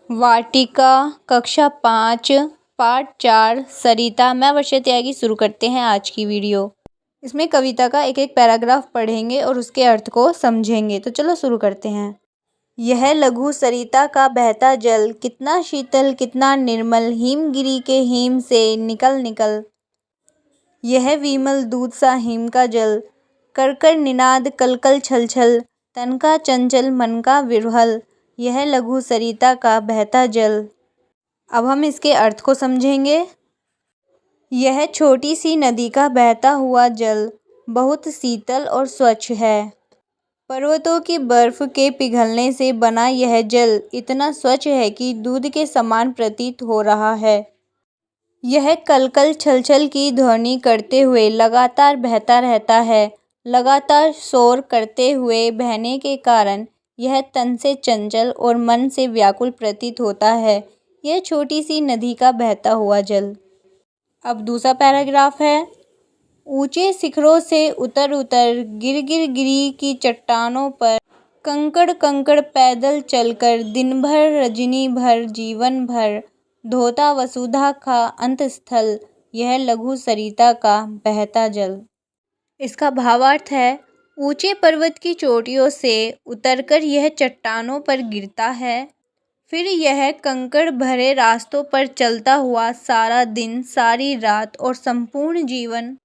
वाटिका कक्षा 5 पाठ 4 सरिता। मैं वर्षा त्यागी शुरू करते हैं आज की वीडियो। इसमें कविता का एक एक पैराग्राफ पढ़ेंगे और उसके अर्थ को समझेंगे। तो चलो शुरू करते हैं। यह लघु सरिता का बहता जल, कितना शीतल कितना निर्मल, हिमगिरी के हिम से निकल निकल। यह विमल दूध सा हिम का जल, कर कर निनाद कलकल छल छल, तन का चंचल मन का विह्वल। यह लघु सरिता का बहता जल। अब हम इसके अर्थ को समझेंगे। यह छोटी सी नदी का बहता हुआ जल बहुत शीतल और स्वच्छ है। पर्वतों की बर्फ के पिघलने से बना यह जल इतना स्वच्छ है कि दूध के समान प्रतीत हो रहा है। यह कलकल छलछल की ध्वनि करते हुए लगातार बहता रहता है। लगातार शोर करते हुए बहने के कारण यह तन से चंचल और मन से व्याकुल प्रतीत होता है। यह छोटी सी नदी का बहता हुआ जल। अब दूसरा पैराग्राफ है। ऊंचे शिखरों से उतर उतर गिर गिर गिरी की चट्टानों पर कंकड़ कंकड़ पैदल चलकर दिन भर रजनी भर जीवन भर धोता वसुधा का अंतस्थल। यह लघु सरिता का बहता जल। इसका भावार्थ है, ऊंचे पर्वत की चोटियों से उतरकर यह चट्टानों पर गिरता है, फिर यह कंकड़ भरे रास्तों पर चलता हुआ सारा दिन सारी रात और संपूर्ण जीवन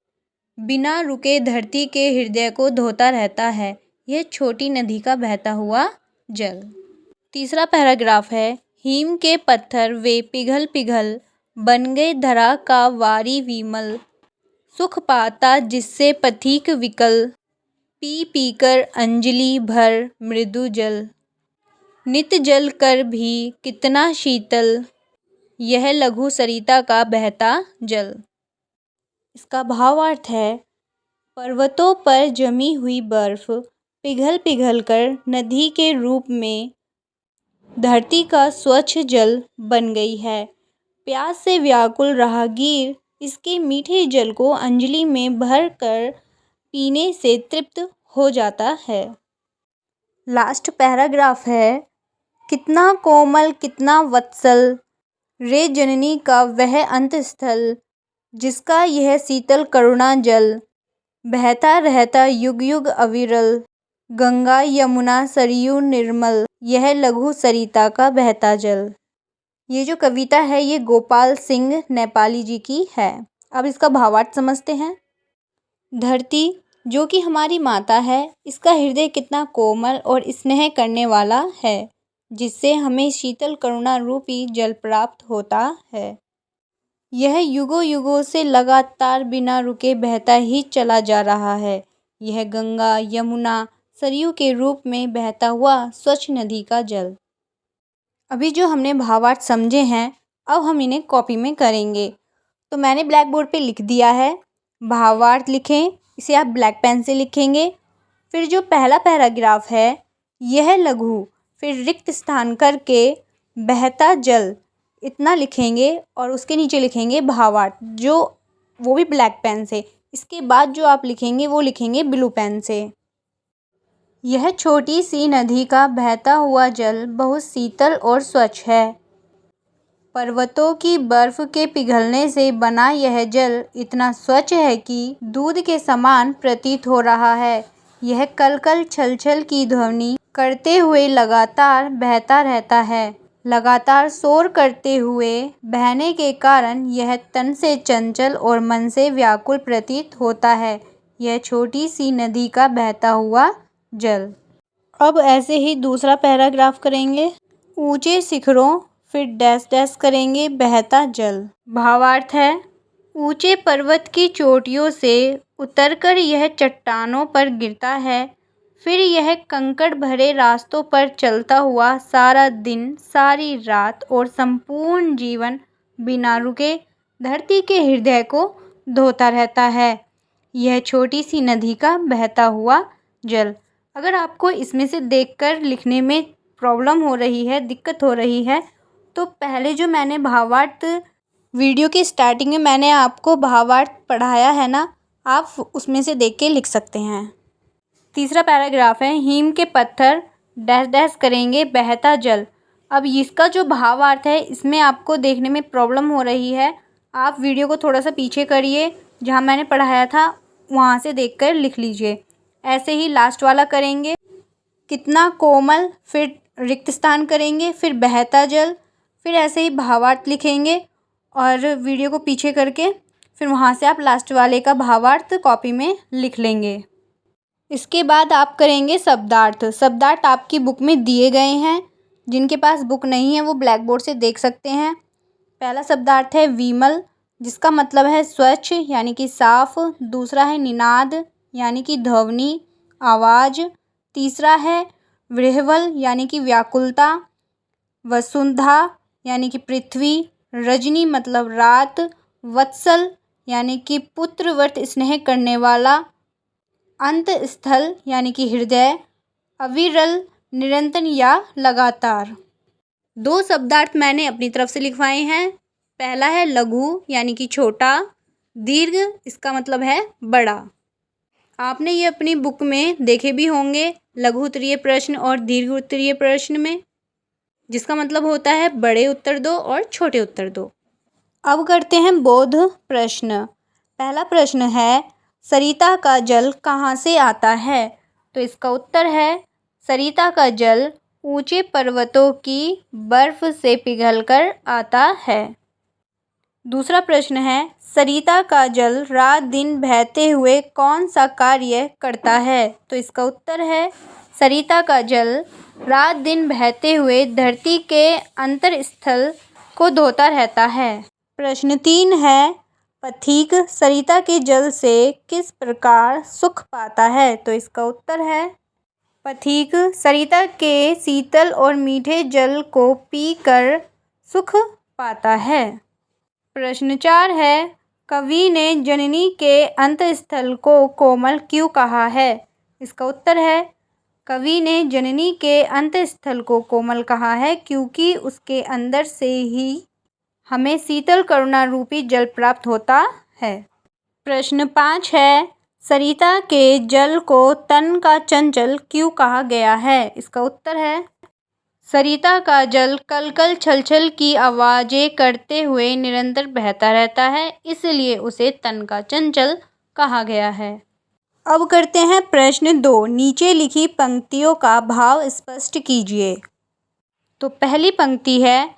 बिना रुके धरती के हृदय को धोता रहता है। यह छोटी नदी का बहता हुआ जल। तीसरा पैराग्राफ है। हिम के पत्थर वे पिघल पिघल बन गए धरा का वारी विमल, सुख पाता जिससे पथिक विकल, पी पीकर अंजलि भर मृदु जल। नित जल कर भी कितना शीतल, यह लघु सरिता का बहता जल। इसका भावार्थ है, पर्वतों पर जमी हुई बर्फ पिघल पिघल कर नदी के रूप में धरती का स्वच्छ जल बन गई है। प्यास से व्याकुल राहगीर इसके मीठे जल को अंजलि में भर कर पीने से तृप्त हो जाता है। लास्ट पैराग्राफ है। कितना कोमल कितना वत्सल, रे जननी का वह अंतस्थल, जिसका यह शीतल करुणा जल बहता रहता युग युग अविरल, गंगा यमुना सरयू निर्मल। यह लघु सरिता का बहता जल। ये जो कविता है ये गोपाल सिंह नेपाली जी की है। अब इसका भावार्थ समझते हैं। धरती जो कि हमारी माता है, इसका हृदय कितना कोमल और स्नेह करने वाला है, जिससे हमें शीतल करुणा रूपी जल प्राप्त होता है। यह युगों युगों से लगातार बिना रुके बहता ही चला जा रहा है। यह गंगा यमुना सरयू के रूप में बहता हुआ स्वच्छ नदी का जल। अभी जो हमने भावार्थ समझे हैं, अब हम इन्हें कॉपी में करेंगे। तो मैंने ब्लैक बोर्ड पे लिख दिया है। भावार्थ लिखें, इसे आप ब्लैक पेन से लिखेंगे। फिर जो पहला पैराग्राफ है, यह लघु, फिर रिक्त स्थान करके बहता जल इतना लिखेंगे और उसके नीचे लिखेंगे भावार्थ, जो वो भी ब्लैक पेन से। इसके बाद जो आप लिखेंगे वो लिखेंगे ब्लू पेन से। यह छोटी सी नदी का बहता हुआ जल बहुत शीतल और स्वच्छ है। पर्वतों की बर्फ के पिघलने से बना यह जल इतना स्वच्छ है कि दूध के समान प्रतीत हो रहा है। यह कलकल छलछल की ध्वनि करते हुए लगातार बहता रहता है। लगातार शोर करते हुए बहने के कारण यह तन से चंचल और मन से व्याकुल प्रतीत होता है। यह छोटी सी नदी का बहता हुआ जल। अब ऐसे ही दूसरा पैराग्राफ करेंगे। ऊंचे शिखरों, फिर डैश डैश करेंगे बहता जल। भावार्थ है, ऊंचे पर्वत की चोटियों से उतरकर यह चट्टानों पर गिरता है, फिर यह कंकड़ भरे रास्तों पर चलता हुआ सारा दिन सारी रात और संपूर्ण जीवन बिना रुके धरती के हृदय को धोता रहता है। यह छोटी सी नदी का बहता हुआ जल। अगर आपको इसमें से देखकर लिखने में प्रॉब्लम हो रही है, दिक्कत हो रही है, तो पहले जो मैंने भावार्थ वीडियो की स्टार्टिंग में मैंने आपको भावार्थ पढ़ाया है ना, आप उसमें से देख के लिख सकते हैं। तीसरा पैराग्राफ है। हिम के पत्थर डैश डैश करेंगे बहता जल। अब इसका जो भावार्थ है इसमें आपको देखने में प्रॉब्लम हो रही है, आप वीडियो को थोड़ा सा पीछे करिए, जहाँ मैंने पढ़ाया था वहाँ से देखकर लिख लीजिए। ऐसे ही लास्ट वाला करेंगे, कितना कोमल, फिर रिक्त स्थान करेंगे, फिर बहता जल, फिर ऐसे ही भावार्थ लिखेंगे और वीडियो को पीछे करके फिर वहाँ से आप लास्ट वाले का भावार्थ कॉपी में लिख लेंगे। इसके बाद आप करेंगे शब्दार्थ। शब्दार्थ आपकी बुक में दिए गए हैं, जिनके पास बुक नहीं है वो ब्लैक बोर्ड से देख सकते हैं। पहला शब्दार्थ है विमल, जिसका मतलब है स्वच्छ यानी कि साफ। दूसरा है निनाद यानी कि ध्वनि, आवाज़। तीसरा है विह्वल यानी कि व्याकुलता। वसुंधा यानी कि पृथ्वी। रजनी मतलब रात। वत्सल यानी कि पुत्रवत स्नेह करने वाला। अंत स्थल यानी कि हृदय। अविरल निरंतर या लगातार। 2 शब्दार्थ मैंने अपनी तरफ से लिखवाए हैं। पहला है लघु यानी कि छोटा। दीर्घ इसका मतलब है बड़ा। आपने ये अपनी बुक में देखे भी होंगे, लघु उत्तरीय प्रश्न और दीर्घ उत्तरीय प्रश्न में, जिसका मतलब होता है बड़े उत्तर दो और छोटे उत्तर दो। अब करते हैं बोध प्रश्न। पहला प्रश्न है सरिता का जल कहाँ से आता है? तो इसका उत्तर है सरिता का जल ऊंचे पर्वतों की बर्फ से पिघलकर आता है। दूसरा प्रश्न है सरिता का जल रात दिन बहते हुए कौन सा कार्य करता है? तो इसका उत्तर है सरिता का जल रात दिन बहते हुए धरती के अंतरस्थल को धोता रहता है। प्रश्न 3 है पथिक सरिता के जल से किस प्रकार सुख पाता है? तो इसका उत्तर है पथिक सरिता के शीतल और मीठे जल को पीकर सुख पाता है। प्रश्न 4 है कवि ने जननी के अंतस्थल को कोमल क्यों कहा है? इसका उत्तर है कवि ने जननी के अंतस्थल को कोमल कहा है क्योंकि उसके अंदर से ही हमें शीतल करुणा रूपी जल प्राप्त होता है। प्रश्न 5 है सरिता के जल को तन का चंचल क्यों कहा गया है? इसका उत्तर है सरिता का जल कलकल छलछल की आवाज़ें करते हुए निरंतर बहता रहता है, इसलिए उसे तन का चंचल कहा गया है। अब करते हैं प्रश्न 2। नीचे लिखी पंक्तियों का भाव स्पष्ट कीजिए। तो पहली पंक्ति है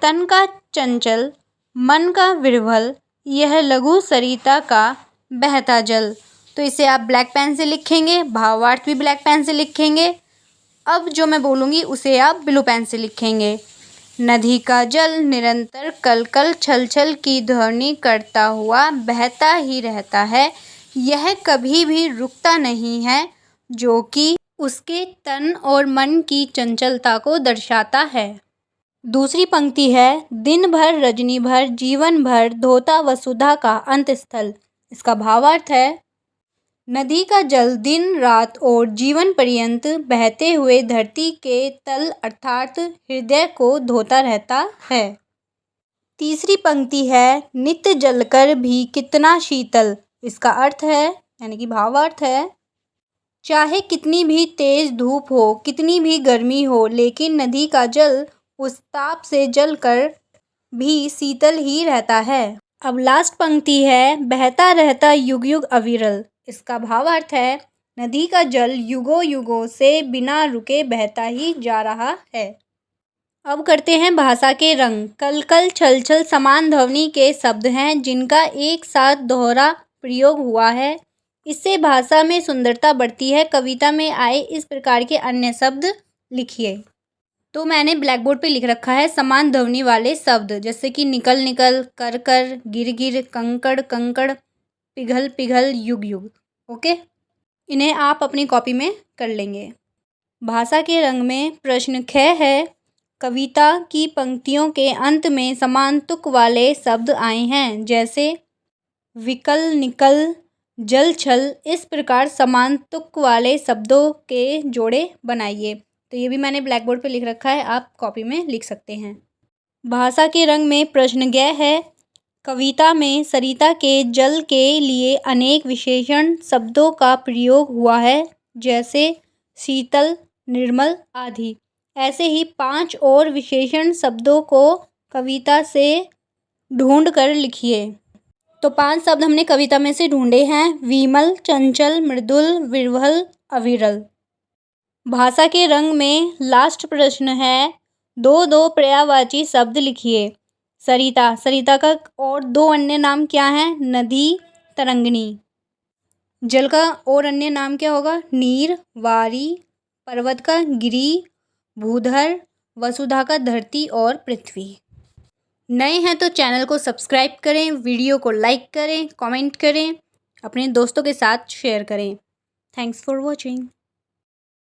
तन का चंचल, मन का विह्वल, यह लघु सरिता का बहता जल। तो इसे आप ब्लैक पेन से लिखेंगे, भावार्थ भी ब्लैक पेन से लिखेंगे। अब जो मैं बोलूँगी उसे आप ब्लू पेन से लिखेंगे। नदी का जल निरंतर कलकल छलछल की ध्वनि करता हुआ बहता ही रहता है, यह कभी भी रुकता नहीं है, जो कि उसके तन और मन की चंचलता को दर्शाता है। दूसरी पंक्ति है दिन भर रजनी भर जीवन भर धोता वसुधा का अंतस्थल। इसका भावार्थ है नदी का जल दिन रात और जीवन पर्यंत बहते हुए धरती के तल अर्थात हृदय को धोता रहता है। तीसरी पंक्ति है नित्य जलकर भी कितना शीतल। इसका अर्थ है यानी कि भावार्थ है चाहे कितनी भी तेज धूप हो, कितनी भी गर्मी हो, लेकिन नदी का जल उस ताप से जलकर भी शीतल ही रहता है। अब लास्ट पंक्ति है बहता रहता युग युग अविरल। इसका भावार्थ है नदी का जल युगों युगों से बिना रुके बहता ही जा रहा है। अब करते हैं भाषा के रंग। कलकल छलछल समान ध्वनि के शब्द हैं जिनका एक साथ दोहरा प्रयोग हुआ है, इससे भाषा में सुंदरता बढ़ती है। कविता में आए इस प्रकार के अन्य शब्द लिखिए। तो मैंने ब्लैक बोर्ड पे लिख रखा है समान ध्वनि वाले शब्द, जैसे कि निकल निकल, कर कर, गिर गिर, कंकड़ कंकड़, पिघल पिघल, युग युग। ओके, इन्हें आप अपनी कॉपी में कर लेंगे। भाषा के रंग में प्रश्न 6 है कविता की पंक्तियों के अंत में समान तुक वाले शब्द आए हैं, जैसे विकल, निकल, जल, छल। इस प्रकार समान तुक वाले शब्दों के जोड़े बनाइए। तो ये भी मैंने ब्लैक बोर्ड पे लिख रखा है, आप कॉपी में लिख सकते हैं। भाषा के रंग में प्रश्न 6 है कविता में सरिता के जल के लिए अनेक विशेषण शब्दों का प्रयोग हुआ है, जैसे शीतल, निर्मल आदि। ऐसे ही 5 और विशेषण शब्दों को कविता से ढूंढ कर लिखिए। तो 5 शब्द हमने कविता में से ढूंढे हैं: विमल, चंचल, मृदुल, विरवल, अविरल। भाषा के रंग में लास्ट प्रश्न है, 2 पर्यायवाची शब्द लिखिए। सरिता, सरिता का और 2 अन्य नाम क्या हैं? नदी, तरंगिणी। जल का और अन्य नाम क्या होगा? नीर, वारी। पर्वत का गिरि, भूधर। वसुधा का धरती और पृथ्वी। नए हैं तो चैनल को सब्सक्राइब करें, वीडियो को लाइक करें, कमेंट करें, अपने दोस्तों के साथ शेयर करें। Thanks for watching.